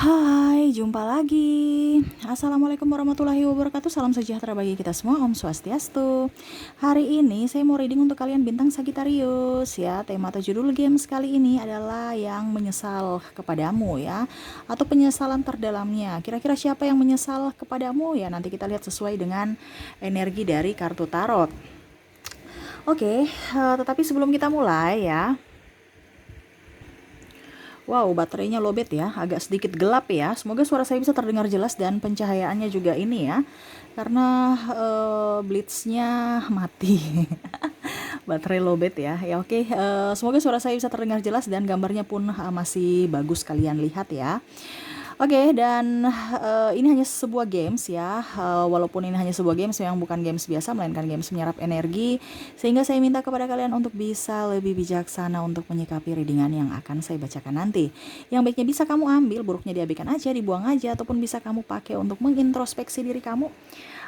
Hai, jumpa lagi. Assalamualaikum warahmatullahi wabarakatuh. Salam sejahtera bagi kita semua. Om Swastiastu. Hari ini saya mau reading untuk kalian bintang Sagittarius ya. Tema atau judul games kali ini adalah yang menyesal kepadamu ya, atau penyesalan terdalamnya. Kira-kira siapa yang menyesal kepadamu ya? Nanti kita lihat sesuai dengan energi dari kartu tarot. Oke, tetapi sebelum kita mulai ya, wow, baterainya lowbat ya, agak sedikit gelap ya. Semoga suara saya bisa terdengar jelas dan pencahayaannya juga ini ya. Karena blitznya mati. Baterai lowbat ya. Ya oke, semoga suara saya bisa terdengar jelas dan gambarnya pun masih bagus kalian lihat ya. Oke, dan ini hanya sebuah games ya. Walaupun ini hanya sebuah games, memang bukan games biasa, melainkan games menyerap energi. Sehingga saya minta kepada kalian untuk bisa lebih bijaksana untuk menyikapi readingan yang akan saya bacakan nanti. Yang baiknya bisa kamu ambil, buruknya diabaikan aja, dibuang aja, ataupun bisa kamu pakai untuk mengintrospeksi diri kamu,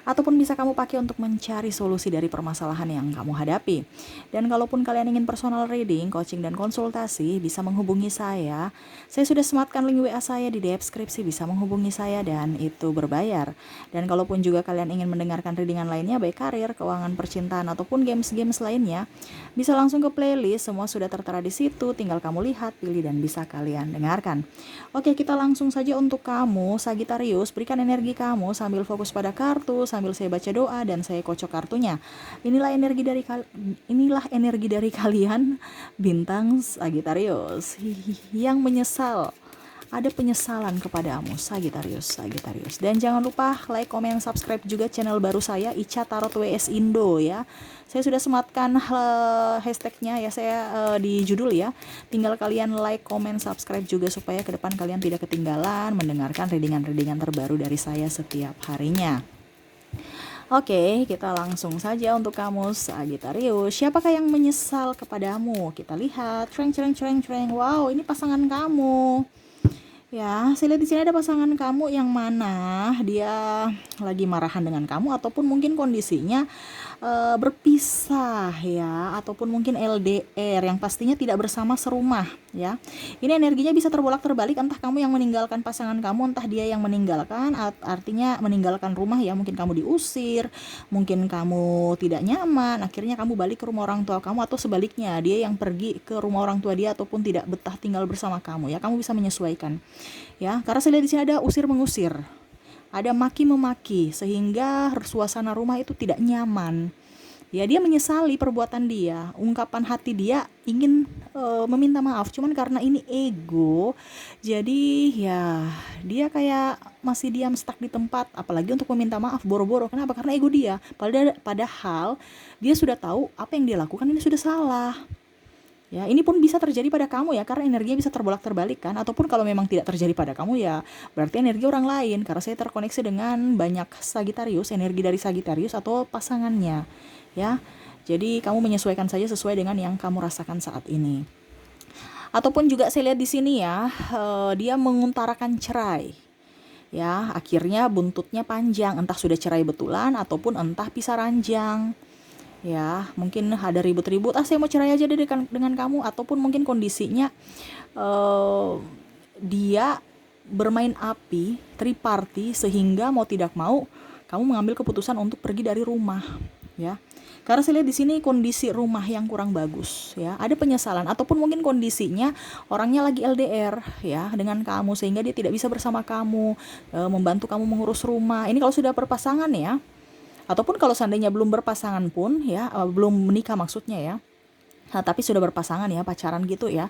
ataupun bisa kamu pakai untuk mencari solusi dari permasalahan yang kamu hadapi. Dan kalaupun kalian ingin personal reading, coaching, dan konsultasi, bisa menghubungi saya. Saya sudah sematkan link WA saya di deskripsi, bisa menghubungi saya dan itu berbayar. Dan kalaupun juga kalian ingin mendengarkan readingan lainnya, baik karir, keuangan, percintaan, ataupun games-games lainnya, bisa langsung ke playlist, semua sudah tertera di situ, tinggal kamu lihat, pilih, dan bisa kalian dengarkan. Oke, kita langsung saja untuk kamu, Sagittarius, berikan energi kamu sambil fokus pada kartu, sambil saya baca doa dan saya kocok kartunya. Inilah energi dari kalian bintang Sagittarius yang menyesal. Ada penyesalan kepadamu, Sagittarius. Dan jangan lupa like, comment, subscribe juga channel baru saya, Ica Tarot WS Indo ya. Saya sudah sematkan hashtagnya ya, saya di judul ya. Tinggal kalian like, comment, subscribe juga supaya ke depan kalian tidak ketinggalan mendengarkan readingan-readingan terbaru dari saya setiap harinya. Oke, kita langsung saja untuk kamu Sagittarius. Siapakah yang menyesal kepadamu? Kita lihat. Creng. Wow, ini pasangan kamu. Ya, saya lihat di sini ada pasangan kamu yang mana dia lagi marahan dengan kamu, ataupun mungkin kondisinya berpisah ya, ataupun mungkin LDR yang pastinya tidak bersama serumah ya. Ini energinya bisa terbolak-terbalik, entah kamu yang meninggalkan pasangan kamu, entah dia yang meninggalkan, artinya meninggalkan rumah ya. Mungkin kamu diusir, mungkin kamu tidak nyaman, akhirnya kamu balik ke rumah orang tua kamu, atau sebaliknya dia yang pergi ke rumah orang tua dia ataupun tidak betah tinggal bersama kamu ya. Kamu bisa menyesuaikan ya, karena saya lihat di sini ada usir mengusir, ada maki memaki, sehingga suasana rumah itu tidak nyaman ya. Dia menyesali perbuatan dia, ungkapan hati dia ingin meminta maaf, cuman karena ini ego, jadi ya dia kayak masih diam stuck di tempat, apalagi untuk meminta maaf boro-boro. Kenapa? Karena ego dia, padahal dia sudah tahu apa yang dia lakukan ini sudah salah. Ya, ini pun bisa terjadi pada kamu ya, karena energinya bisa terbolak-terbalik kan. Ataupun kalau memang tidak terjadi pada kamu ya, berarti energi orang lain. Karena saya terkoneksi dengan banyak Sagittarius, energi dari Sagittarius atau pasangannya. Ya, jadi kamu menyesuaikan saja sesuai dengan yang kamu rasakan saat ini. Ataupun juga saya lihat di sini ya, dia mengutarakan cerai. Ya, akhirnya buntutnya panjang, entah sudah cerai betulan ataupun entah pisah ranjang. Ya, mungkin ada ribut-ribut, saya mau cerai aja deh dengan kamu, ataupun mungkin kondisinya dia bermain api, triparty, sehingga mau tidak mau kamu mengambil keputusan untuk pergi dari rumah ya. Karena saya lihat di sini kondisi rumah yang kurang bagus ya, ada penyesalan, ataupun mungkin kondisinya orangnya lagi LDR ya dengan kamu, sehingga dia tidak bisa bersama kamu, membantu kamu mengurus rumah. Ini kalau sudah berpasangan ya. Ataupun kalau seandainya belum berpasangan pun ya, belum menikah maksudnya ya. Nah, tapi sudah berpasangan ya, pacaran gitu ya.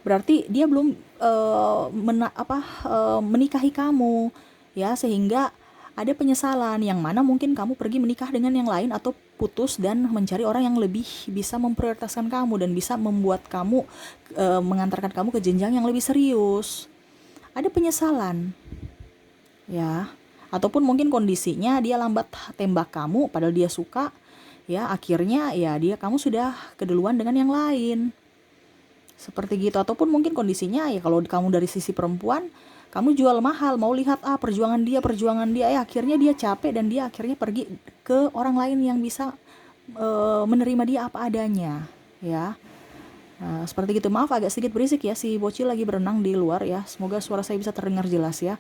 Berarti dia belum menikahi kamu ya, sehingga ada penyesalan yang mana mungkin kamu pergi menikah dengan yang lain atau putus dan mencari orang yang lebih bisa memprioritaskan kamu dan bisa membuat kamu mengantarkan kamu ke jenjang yang lebih serius. Ada penyesalan ya. Ataupun mungkin kondisinya dia lambat tembak kamu padahal dia suka ya, akhirnya ya kamu sudah keduluan dengan yang lain, seperti gitu. Ataupun mungkin kondisinya ya, kalau kamu dari sisi perempuan, kamu jual mahal, mau lihat perjuangan dia ya, akhirnya dia capek dan dia akhirnya pergi ke orang lain yang bisa menerima dia apa adanya ya. Seperti gitu. Maaf agak sedikit berisik ya, si bocil lagi berenang di luar ya. Semoga suara saya bisa terdengar jelas ya.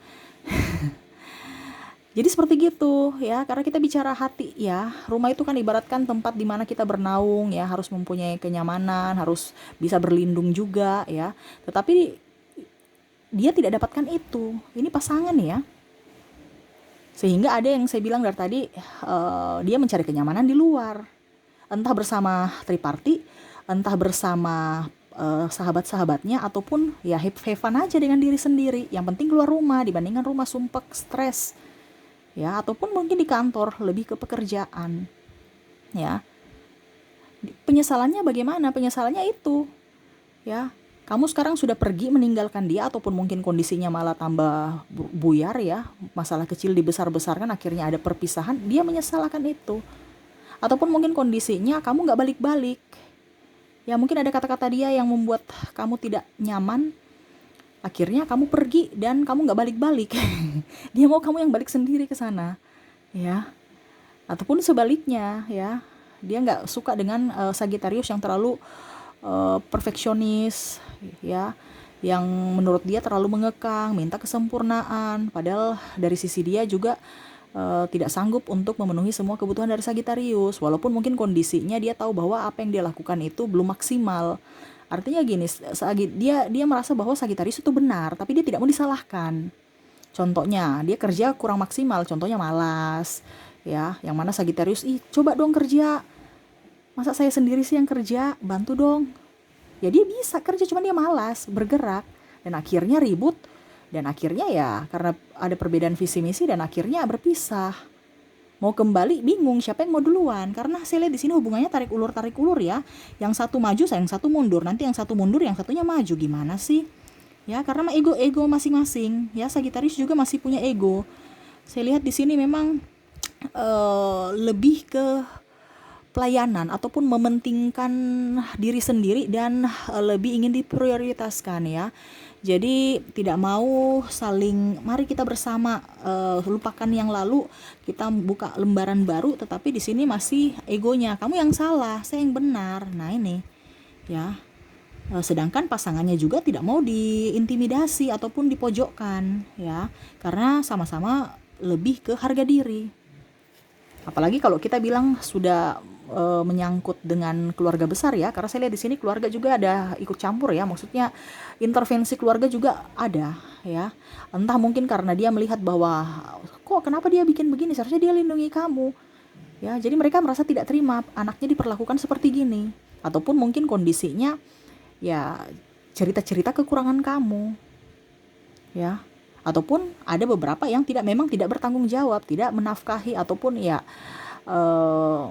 Jadi seperti gitu ya, karena kita bicara hati ya. Rumah itu kan ibaratkan tempat di mana kita bernaung ya, harus mempunyai kenyamanan, harus bisa berlindung juga ya. Tetapi dia tidak dapatkan itu. Ini pasangan ya. Sehingga ada yang saya bilang dari tadi, dia mencari kenyamanan di luar. Entah bersama triparty, entah bersama sahabat-sahabatnya, ataupun ya have fun aja dengan diri sendiri. Yang penting keluar rumah dibandingkan rumah sumpek, stres. Ya, ataupun mungkin di kantor lebih ke pekerjaan. Ya. Penyesalannya bagaimana? Penyesalannya itu ya, kamu sekarang sudah pergi meninggalkan dia, ataupun mungkin kondisinya malah tambah buyar ya, masalah kecil dibesar-besarkan, akhirnya ada perpisahan, dia menyesalkan itu. Ataupun mungkin kondisinya kamu nggak balik-balik ya, mungkin ada kata-kata dia yang membuat kamu tidak nyaman, akhirnya kamu pergi dan kamu nggak balik-balik. Dia mau kamu yang balik sendiri ke sana ya. Ataupun sebaliknya ya, dia nggak suka dengan Sagittarius yang terlalu perfeksionis ya, yang menurut dia terlalu mengekang, minta kesempurnaan, padahal dari sisi dia juga tidak sanggup untuk memenuhi semua kebutuhan dari Sagittarius, walaupun mungkin kondisinya dia tahu bahwa apa yang dia lakukan itu belum maksimal. Artinya gini, dia merasa bahwa Sagittarius itu benar, tapi dia tidak mau disalahkan. Contohnya, dia kerja kurang maksimal, contohnya malas ya, yang mana Sagittarius, coba dong kerja, masa saya sendiri sih yang kerja, bantu dong. Ya dia bisa kerja, cuma dia malas bergerak, dan akhirnya ribut, dan akhirnya ya karena ada perbedaan visi misi, dan akhirnya berpisah. Mau kembali bingung siapa yang mau duluan, karena saya lihat di sini hubungannya tarik ulur ya. Yang satu maju, yang satu mundur, nanti yang satu mundur, yang satunya maju, gimana sih? Ya karena ego masing-masing ya, Sagittarius juga masih punya ego. Saya lihat di sini memang lebih ke pelayanan ataupun mementingkan diri sendiri, dan lebih ingin diprioritaskan ya. Jadi tidak mau saling, mari kita bersama lupakan yang lalu, kita buka lembaran baru, tetapi di sini masih egonya, kamu yang salah, saya yang benar. Nah ini ya, sedangkan pasangannya juga tidak mau diintimidasi ataupun dipojokkan ya, karena sama-sama lebih ke harga diri. Apalagi kalau kita bilang sudah menyangkut dengan keluarga besar ya, karena saya lihat di sini keluarga juga ada ikut campur ya, maksudnya intervensi keluarga juga ada ya. Entah mungkin karena dia melihat bahwa kok kenapa dia bikin begini, seharusnya dia lindungi kamu ya, jadi mereka merasa tidak terima anaknya diperlakukan seperti gini. Ataupun mungkin kondisinya ya cerita-cerita kekurangan kamu ya, ataupun ada beberapa yang memang tidak bertanggung jawab, tidak menafkahi, ataupun ya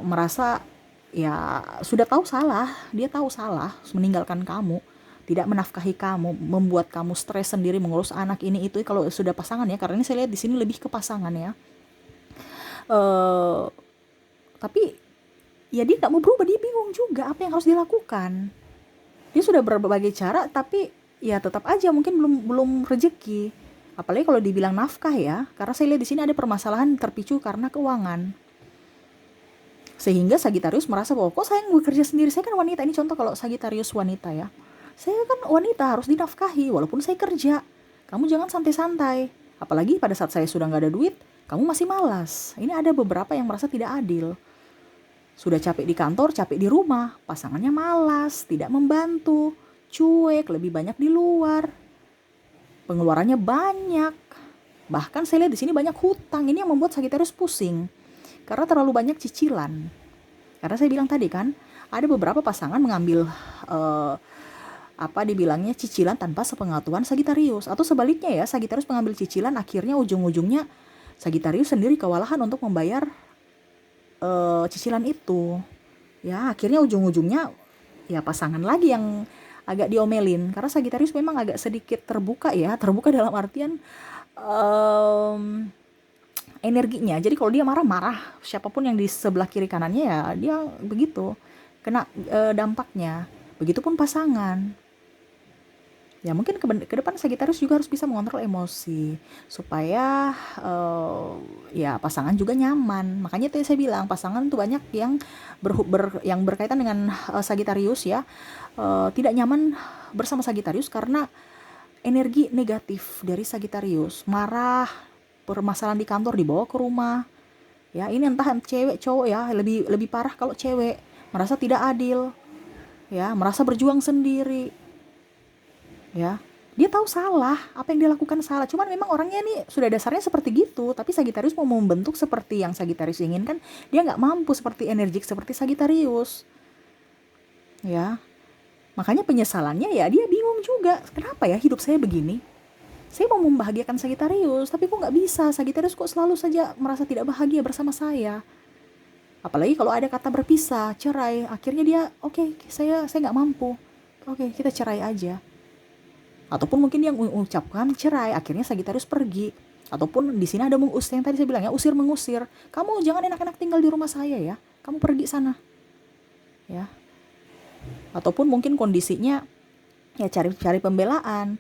merasa ya sudah tahu salah, dia tahu salah meninggalkan kamu, tidak menafkahi kamu, membuat kamu stres sendiri mengurus anak ini itu. Kalau sudah pasangan ya, karena ini saya lihat di sini lebih ke pasangan ya. Tapi ya dia nggak mau berubah, dia bingung juga apa yang harus dilakukan. Dia sudah berbagai cara, tapi ya tetap aja mungkin belum rezeki. Apalagi kalau dibilang nafkah ya, karena saya lihat di sini ada permasalahan terpicu karena keuangan. Sehingga Sagittarius merasa bahwa kok saya yang bekerja sendiri, saya kan wanita. Ini contoh kalau Sagittarius wanita ya, saya kan wanita harus dinafkahi walaupun saya kerja, kamu jangan santai-santai. Apalagi pada saat saya sudah nggak ada duit, kamu masih malas. Ini ada beberapa yang merasa tidak adil. Sudah capek di kantor, capek di rumah, pasangannya malas, tidak membantu, cuek, lebih banyak di luar, pengeluarannya banyak. Bahkan saya lihat di sini banyak hutang. Ini yang membuat Sagittarius pusing, karena terlalu banyak cicilan. Karena saya bilang tadi kan, ada beberapa pasangan mengambil dibilangnya cicilan tanpa sepengetahuan Sagittarius, atau sebaliknya ya, Sagittarius mengambil cicilan, akhirnya ujung-ujungnya Sagittarius sendiri kewalahan untuk membayar cicilan itu. Ya akhirnya ujung-ujungnya ya pasangan lagi yang agak diomelin, karena Sagittarius memang agak sedikit terbuka ya, terbuka dalam artian energinya. Jadi kalau dia marah-marah, siapapun yang di sebelah kiri kanannya ya dia begitu kena dampaknya. Begitupun pasangan Ya mungkin ke depan Sagittarius juga harus bisa mengontrol emosi supaya ya pasangan juga nyaman. Makanya itu saya bilang pasangan tuh banyak yang yang berkaitan dengan Sagittarius ya, tidak nyaman bersama Sagittarius karena energi negatif dari Sagittarius, marah, permasalahan di kantor dibawa ke rumah. Ya, ini entah cewek cowok ya, lebih lebih parah kalau cewek merasa tidak adil, ya, merasa berjuang sendiri, ya. Dia tahu salah, apa yang dia lakukan salah. Cuman memang orangnya nih sudah dasarnya seperti gitu, tapi Sagittarius mau membentuk seperti yang Sagittarius inginkan, dia nggak mampu seperti energik seperti Sagittarius, ya. Makanya penyesalannya ya dia bingung juga, kenapa ya hidup saya begini? Saya mau membahagiakan Sagittarius, tapi kok nggak bisa? Sagittarius kok selalu saja merasa tidak bahagia bersama saya. Apalagi kalau ada kata berpisah, cerai, akhirnya dia, oke, saya nggak mampu. Oke, kita cerai aja. Ataupun mungkin yang mengucapkan cerai, akhirnya Sagittarius pergi. Ataupun di sini ada mengusir, yang tadi saya bilang ya, usir mengusir. Kamu jangan enak-enak tinggal di rumah saya ya. Kamu pergi sana. Ya. Ataupun mungkin kondisinya ya cari pembelaan,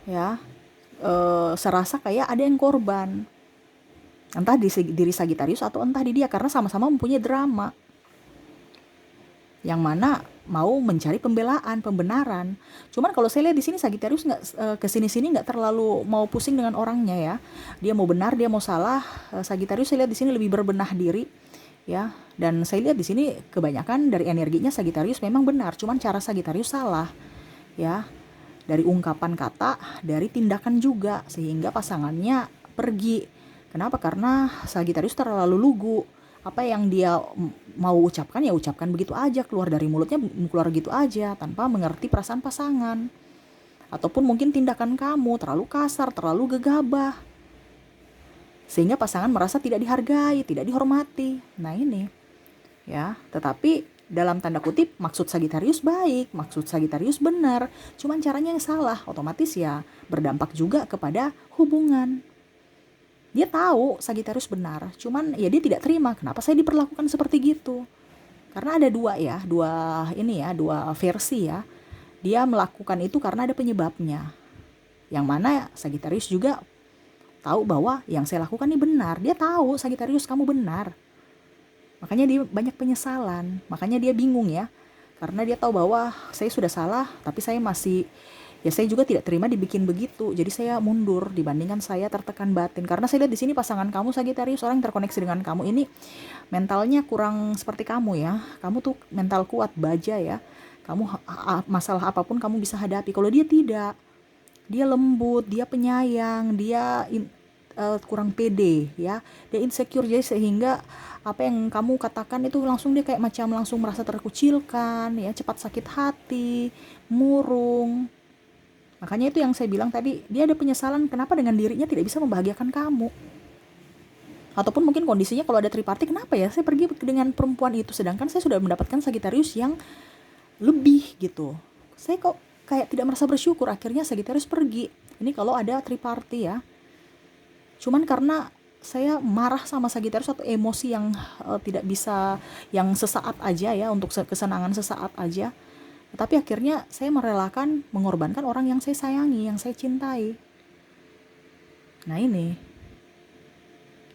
ya. Serasa kayak ada yang korban. Entah di diri Sagittarius atau entah di dia, karena sama-sama mempunyai drama. Yang mana mau mencari pembelaan, pembenaran. Cuman kalau saya lihat di sini Sagittarius nggak kesini-sini nggak terlalu mau pusing dengan orangnya ya. Dia mau benar, dia mau salah. Sagittarius saya lihat di sini lebih berbenah diri ya. Dan saya lihat di sini kebanyakan dari energinya Sagittarius memang benar, cuman cara Sagittarius salah ya. Dari ungkapan kata, dari tindakan juga, sehingga pasangannya pergi. Kenapa? Karena Sagittarius terlalu lugu. Apa yang dia mau ucapkan ya ucapkan begitu aja, keluar dari mulutnya keluar gitu aja tanpa mengerti perasaan pasangan. Ataupun mungkin tindakan kamu terlalu kasar, terlalu gegabah, sehingga pasangan merasa tidak dihargai, tidak dihormati. Nah ini ya, tetapi dalam tanda kutip maksud Sagittarius baik, maksud Sagittarius benar, cuman caranya yang salah, otomatis ya berdampak juga kepada hubungan. Dia tahu Sagittarius benar, cuman ya dia tidak terima kenapa saya diperlakukan seperti gitu. Karena ada dua versi ya. Dia melakukan itu karena ada penyebabnya. Yang mana Sagittarius juga tahu bahwa yang saya lakukan ini benar. Dia tahu Sagittarius kamu benar. Makanya dia banyak penyesalan, makanya dia bingung ya. Karena dia tahu bahwa saya sudah salah, tapi saya juga tidak terima dibikin begitu. Jadi saya mundur dibandingkan saya tertekan batin. Karena saya lihat di sini pasangan kamu Sagittarius, orang yang terkoneksi dengan kamu ini mentalnya kurang seperti kamu ya. Kamu tuh mental kuat, baja ya. Kamu masalah apapun kamu bisa hadapi. Kalau dia tidak, dia lembut, dia penyayang, dia kurang pede ya, dia insecure, jadi sehingga apa yang kamu katakan itu langsung dia kayak macam langsung merasa terkucilkan ya, cepat sakit hati, murung. Makanya itu yang saya bilang tadi, dia ada penyesalan kenapa dengan dirinya tidak bisa membahagiakan kamu. Ataupun mungkin kondisinya kalau ada triparty, kenapa ya saya pergi dengan perempuan itu sedangkan saya sudah mendapatkan Sagittarius yang lebih gitu. Saya kok kayak tidak merasa bersyukur, akhirnya Sagittarius pergi. Ini kalau ada triparty ya. Cuman karena saya marah sama Sagittarius atau emosi yang tidak bisa, yang sesaat aja ya, untuk kesenangan sesaat aja. Tapi akhirnya saya merelakan mengorbankan orang yang saya sayangi, yang saya cintai. Nah ini,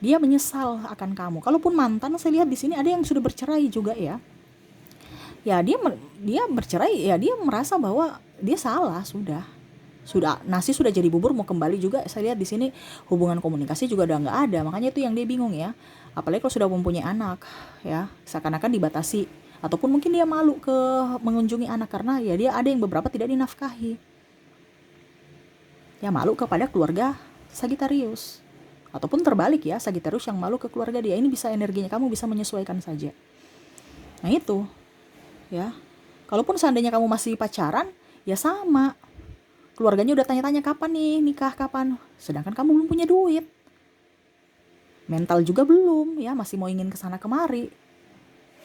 dia menyesal akan kamu. Kalaupun mantan, saya lihat di sini ada yang sudah bercerai juga ya. Ya dia bercerai ya, dia merasa bahwa dia salah, sudah nasi sudah jadi bubur, mau kembali juga. Saya lihat di sini hubungan komunikasi juga udah nggak ada. Makanya itu yang dia bingung ya. Apalagi kalau sudah mempunyai anak ya, seakan-akan dibatasi. Ataupun mungkin dia malu ke mengunjungi anak karena ya dia ada yang beberapa tidak dinafkahi. Ya malu kepada keluarga Sagittarius. Ataupun terbalik ya, Sagittarius yang malu ke keluarga dia. Ini bisa energinya, kamu bisa menyesuaikan saja. Nah itu ya. Kalaupun seandainya kamu masih pacaran, ya sama. Keluarganya udah tanya-tanya kapan nih nikah, kapan. Sedangkan kamu belum punya duit. Mental juga belum ya, masih mau ingin kesana kemari.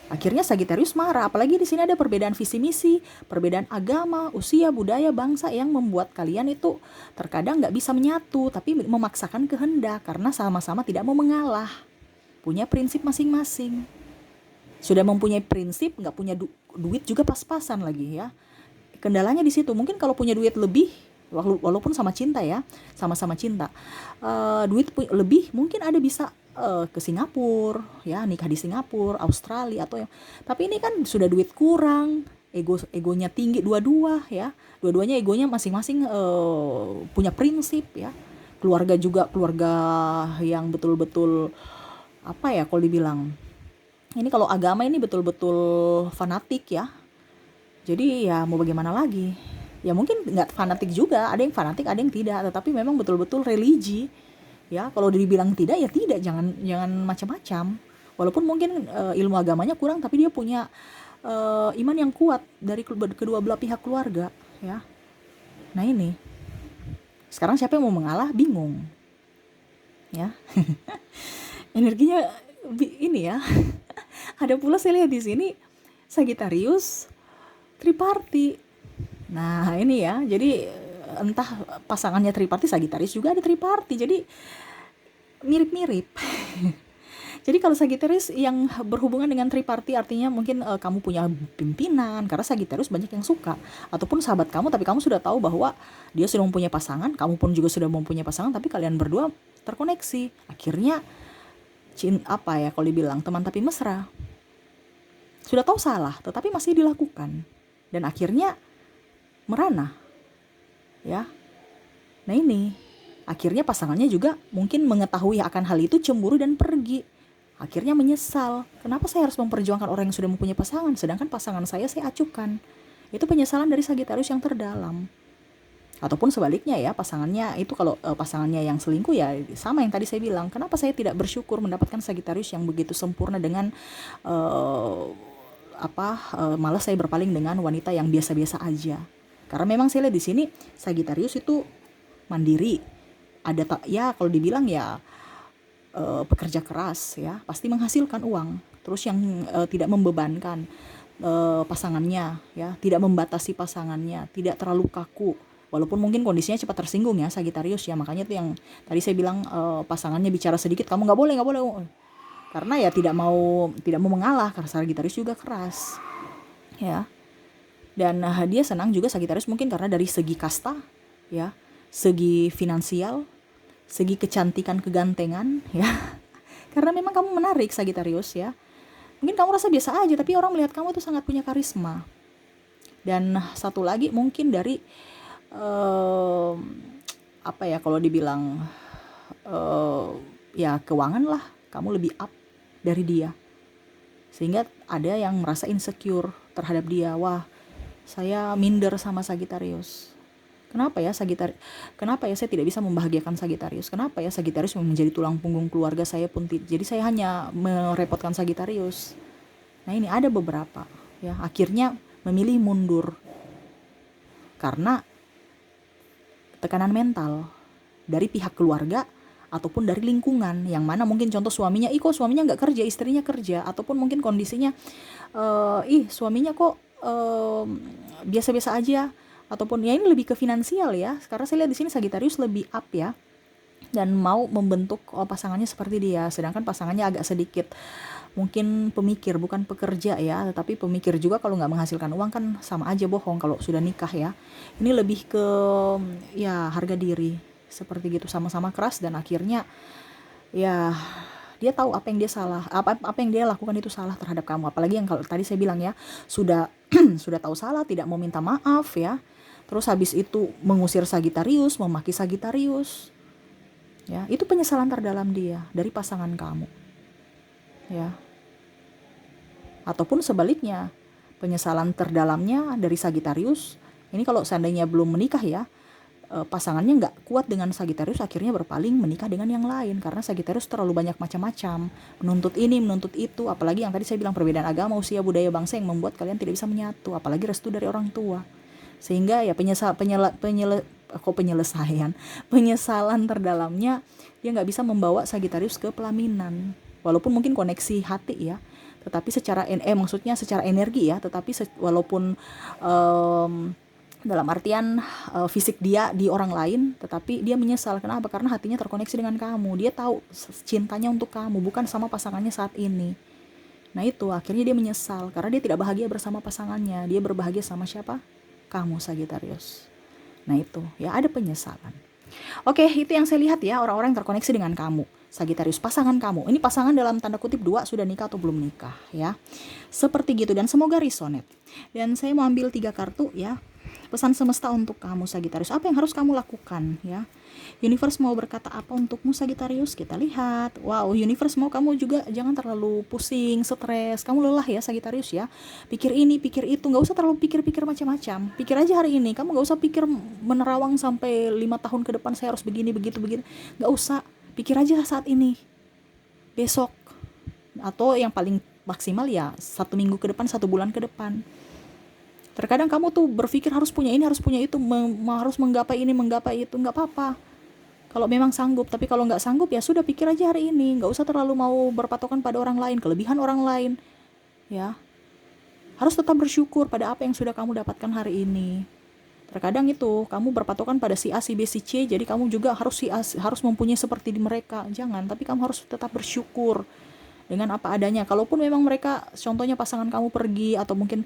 Akhirnya Sagittarius marah, apalagi di sini ada perbedaan visi misi, perbedaan agama, usia, budaya, bangsa yang membuat kalian itu terkadang nggak bisa menyatu, tapi memaksakan kehendak karena sama-sama tidak mau mengalah. Punya prinsip masing-masing. Sudah mempunyai prinsip, nggak punya duit juga pas-pasan lagi ya. Kendalanya di situ. Mungkin kalau punya duit lebih, walaupun sama cinta ya, sama-sama cinta. Duit lebih mungkin ada bisa ke Singapura ya, nikah di Singapura, Australia atau yang, tapi ini kan sudah duit kurang, egonya tinggi dua-dua ya, dua-duanya egonya masing-masing punya prinsip ya, keluarga juga keluarga yang betul-betul apa ya kalau dibilang, ini kalau agama ini betul-betul fanatik ya. Jadi ya mau bagaimana lagi, ya mungkin nggak fanatik juga, ada yang fanatik ada yang tidak, tetapi memang betul-betul religi ya. Kalau dibilang tidak ya tidak, jangan jangan macam-macam, walaupun mungkin ilmu agamanya kurang, tapi dia punya iman yang kuat dari kedua belah pihak keluarga ya. Nah ini sekarang siapa yang mau mengalah, bingung ya. Energinya ini ya. Ada pula saya lihat di sini Sagittarius triparti. Nah ini ya, jadi entah pasangannya triparti, Sagittarius juga ada triparti, jadi mirip-mirip. Jadi kalau Sagittarius yang berhubungan dengan triparti artinya mungkin kamu punya pimpinan, karena Sagittarius banyak yang suka, ataupun sahabat kamu tapi kamu sudah tahu bahwa dia sudah mempunyai pasangan, kamu pun juga sudah mempunyai pasangan, tapi kalian berdua terkoneksi. Akhirnya apa ya kalau dibilang teman tapi mesra. Sudah tahu salah tetapi masih dilakukan dan akhirnya merana ya. Nah ini akhirnya pasangannya juga mungkin mengetahui akan hal itu, cemburu dan pergi. Akhirnya menyesal, kenapa saya harus memperjuangkan orang yang sudah mempunyai pasangan sedangkan pasangan saya acukan. Itu penyesalan dari Sagittarius yang terdalam. Ataupun sebaliknya ya, pasangannya itu kalau pasangannya yang selingkuh ya sama yang tadi saya bilang, kenapa saya tidak bersyukur mendapatkan Sagittarius yang begitu sempurna dengan malah saya berpaling dengan wanita yang biasa-biasa aja. Karena memang saya lihat di sini Sagittarius itu mandiri, ada ya kalau dibilang ya pekerja keras ya, pasti menghasilkan uang, terus yang tidak membebankan pasangannya ya, tidak membatasi pasangannya, tidak terlalu kaku. Walaupun mungkin kondisinya cepat tersinggung ya Sagittarius ya, makanya tuh yang tadi saya bilang pasangannya bicara sedikit kamu nggak boleh, karena ya tidak mau mengalah, karena Sagittarius juga keras ya. Dan dia senang juga Sagittarius mungkin karena dari segi kasta ya, segi finansial, segi kecantikan, kegantengan ya. Karena memang kamu menarik Sagittarius ya. Mungkin kamu rasa biasa aja tapi orang melihat kamu tuh sangat punya karisma. Dan satu lagi mungkin dari apa ya kalau dibilang ya keuangan lah, kamu lebih up dari dia, sehingga ada yang merasa insecure terhadap dia. Wah, saya minder sama Sagittarius. Kenapa ya kenapa ya saya tidak bisa membahagiakan Sagittarius? Kenapa ya Sagittarius menjadi tulang punggung keluarga saya pun jadi saya hanya merepotkan Sagittarius. Nah ini ada beberapa ya akhirnya memilih mundur karena tekanan mental dari pihak keluarga ataupun dari lingkungan, yang mana mungkin contoh suaminya, kok suaminya nggak kerja, istrinya kerja, ataupun mungkin kondisinya suaminya kok biasa-biasa aja, ataupun ya ini lebih ke finansial ya, karena saya lihat di sini Sagittarius lebih up ya, dan mau membentuk pasangannya seperti dia, sedangkan pasangannya agak sedikit mungkin pemikir, bukan pekerja ya, tetapi pemikir juga. Kalau nggak menghasilkan uang kan sama aja bohong kalau sudah nikah ya. Ini lebih ke ya harga diri seperti gitu, sama-sama keras dan akhirnya ya dia tahu apa yang dia salah, apa yang dia lakukan itu salah terhadap kamu. Apalagi yang kalau tadi saya bilang ya, sudah sudah tahu salah, tidak mau minta maaf ya. Terus habis itu mengusir Sagittarius, memaki Sagittarius. Ya, itu penyesalan terdalam dia dari pasangan kamu. Ya. Ataupun sebaliknya, penyesalan terdalamnya dari Sagittarius. Ini kalau seandainya belum menikah ya, pasangannya nggak kuat dengan Sagittarius, akhirnya berpaling menikah dengan yang lain karena Sagittarius terlalu banyak macam-macam, menuntut ini menuntut itu, apalagi yang tadi saya bilang perbedaan agama, usia, budaya, bangsa yang membuat kalian tidak bisa menyatu, apalagi restu dari orang tua, sehingga ya penyesalan terdalamnya dia nggak bisa membawa Sagittarius ke pelaminan, walaupun mungkin koneksi hati ya, tetapi secara energi ya, tetapi walaupun dalam artian fisik dia di orang lain, tetapi dia menyesal. Kenapa? Karena hatinya terkoneksi dengan kamu. Dia tahu cintanya untuk kamu, bukan sama pasangannya saat ini. Nah itu akhirnya dia menyesal karena dia tidak bahagia bersama pasangannya. Dia berbahagia sama siapa? Kamu Sagittarius. Nah itu ya, ada penyesalan. Oke, itu yang saya lihat ya, orang-orang yang terkoneksi dengan kamu Sagitarius, pasangan kamu. Ini pasangan dalam tanda kutip 2, sudah nikah atau belum nikah ya. Seperti gitu, dan semoga resonate. Dan saya mau ambil 3 kartu ya. Pesan semesta untuk kamu Sagitarius, apa yang harus kamu lakukan ya. Universe mau berkata apa untukmu Sagitarius? Kita lihat. Wow, Universe mau kamu juga jangan terlalu pusing, stres. Kamu lelah ya Sagitarius ya. Pikir ini, pikir itu, nggak usah terlalu pikir-pikir macam-macam. Pikir aja hari ini. Kamu nggak usah pikir menerawang sampai 5 tahun ke depan saya harus begini, begitu, begitu. Nggak usah. Pikir aja saat ini. Besok. Atau yang paling maksimal ya 1 minggu ke depan, 1 bulan ke depan. Terkadang kamu tuh berpikir harus punya ini, harus punya itu, harus menggapai ini, menggapai itu. Nggak apa-apa kalau memang sanggup, tapi kalau nggak sanggup ya sudah, pikir aja hari ini. Nggak usah terlalu mau berpatokan pada orang lain, kelebihan orang lain ya. Harus tetap bersyukur pada apa yang sudah kamu dapatkan hari ini. Terkadang itu kamu berpatokan pada si A, si B, si C, jadi kamu juga harus harus mempunyai seperti di mereka. Jangan, tapi kamu harus tetap bersyukur dengan apa adanya. Kalaupun memang mereka, contohnya pasangan kamu pergi atau mungkin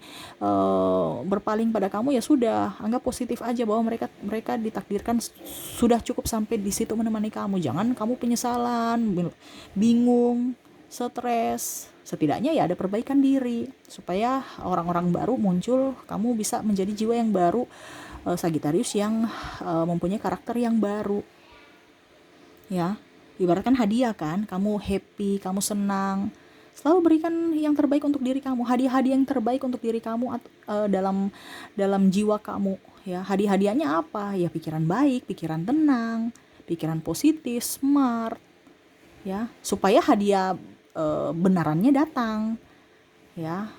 berpaling pada kamu, ya sudah, anggap positif aja bahwa mereka ditakdirkan sudah cukup sampai di situ menemani kamu. Jangan kamu penyesalan, bingung, stres. Setidaknya ya ada perbaikan diri supaya orang-orang baru muncul, kamu bisa menjadi jiwa yang baru, Sagitarius yang mempunyai karakter yang baru ya. Ibaratkan hadiah kan, kamu happy, kamu senang, selalu berikan yang terbaik untuk diri kamu, hadiah-hadiah yang terbaik untuk diri kamu dalam jiwa kamu ya. Hadiah-hadiahnya apa ya? Pikiran baik, pikiran tenang, pikiran positif, smart ya, supaya hadiah benarannya datang ya.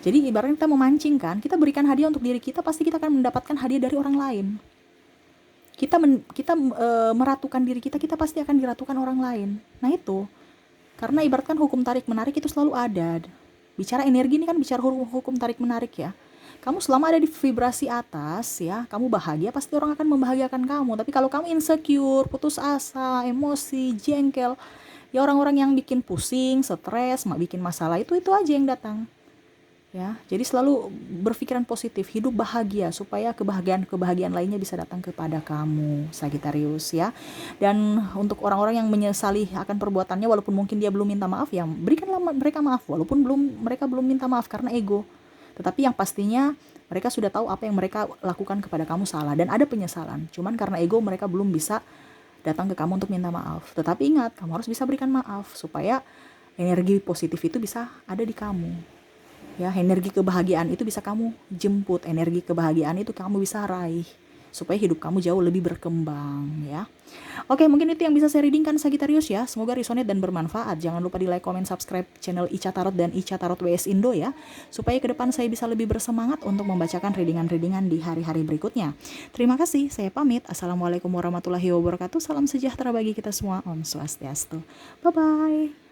Jadi ibaratnya kita memancing kan, kita berikan hadiah untuk diri kita, pasti kita akan mendapatkan hadiah dari orang lain. Kita meratukan diri kita pasti akan diratukan orang lain. Nah itu, karena ibaratkan hukum tarik menarik itu selalu ada. Bicara energi ini kan bicara hukum tarik menarik ya. Kamu selama ada di vibrasi atas ya, kamu bahagia, pasti orang akan membahagiakan kamu. Tapi kalau kamu insecure, putus asa, emosi, jengkel, ya orang-orang yang bikin pusing, stres, bikin masalah itu aja yang datang. Ya, jadi selalu berpikiran positif, hidup bahagia supaya kebahagiaan lainnya bisa datang kepada kamu Sagitarius ya. Dan untuk orang-orang yang menyesali akan perbuatannya, walaupun mungkin dia belum minta maaf, ya berikanlah mereka maaf walaupun mereka belum minta maaf karena ego. Tetapi yang pastinya mereka sudah tahu apa yang mereka lakukan kepada kamu salah dan ada penyesalan. Cuman karena ego mereka belum bisa datang ke kamu untuk minta maaf. Tetapi ingat, kamu harus bisa berikan maaf supaya energi positif itu bisa ada di kamu. Ya, energi kebahagiaan itu bisa kamu jemput, energi kebahagiaan itu kamu bisa raih supaya hidup kamu jauh lebih berkembang ya. Oke, mungkin itu yang bisa saya readingkan Sagitarius ya. Semoga resonate dan bermanfaat. Jangan lupa di like, comment, subscribe channel Ica Tarot dan Ica Tarot WS Indo ya, supaya ke depan saya bisa lebih bersemangat untuk membacakan readingan-readingan di hari-hari berikutnya. Terima kasih, saya pamit. Assalamualaikum warahmatullahi wabarakatuh. Salam sejahtera bagi kita semua. Om Swastiastu. Bye bye.